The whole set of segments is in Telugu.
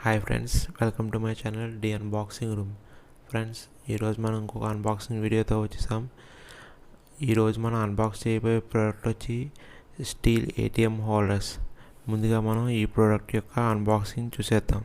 Hi friends, welcome to my channel the unboxing room. Friends, ఈరోజు మనం ఇంకొక అన్బాక్సింగ్ వీడియోతో వచ్చేసాం. ఈరోజు మనం అన్బాక్స్ చేయబోయే ప్రోడక్ట్ వచ్చి స్టీల్ ఏటీఎం హోల్డర్స్. ముందుగా మనం ఈ ప్రోడక్ట్ యొక్క అన్బాక్సింగ్ చూసేద్దాం.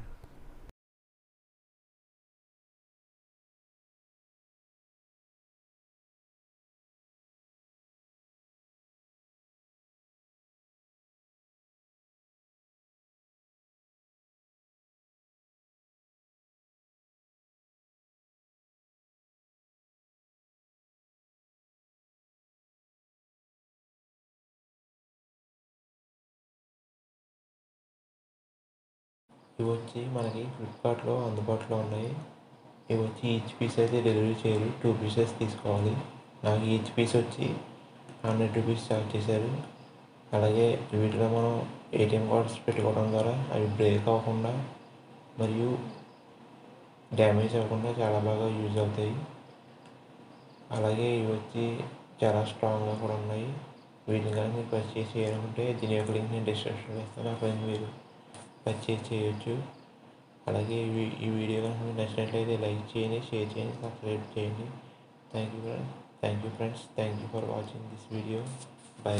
ఇవి వచ్చి మనకి ఫ్లిప్కార్ట్లో అందుబాటులో ఉన్నాయి. ఇవి వచ్చి ఈచ్ పీస్ అయితే డెలివరీ చేయరు, 2 పీసెస్ తీసుకోవాలి. నాకు ఈచ్ పీస్ వచ్చి 100 రూపీస్ ఛార్జ్ చేశారు. అలాగే వీటిలో మనం ఏటీఎం కార్డ్స్ పెట్టుకోవడం ద్వారా అవి బ్రేక్ అవ్వకుండా మరియు డ్యామేజ్ అవ్వకుండా చాలా బాగా యూజ్ అవుతాయి. అలాగే ఇవి వచ్చి చాలా స్ట్రాంగ్గా కూడా ఉన్నాయి. వీటిని కానీ మీరు పర్చేస్ చేయాలనుకుంటే దీని యొక్క లింక్ నేను డిస్క్రిప్షన్లో ఇస్తాను, అక్కడ మీరు పర్చేస్ చేయొచ్చు. అలాగే ఈ వీడియో కనుక మీకు నచ్చినట్లయితే లైక్ చేయండి, షేర్ చేయండి, సబ్స్క్రైబ్ చేయండి. Thank you friends. Thank you for watching this video. By.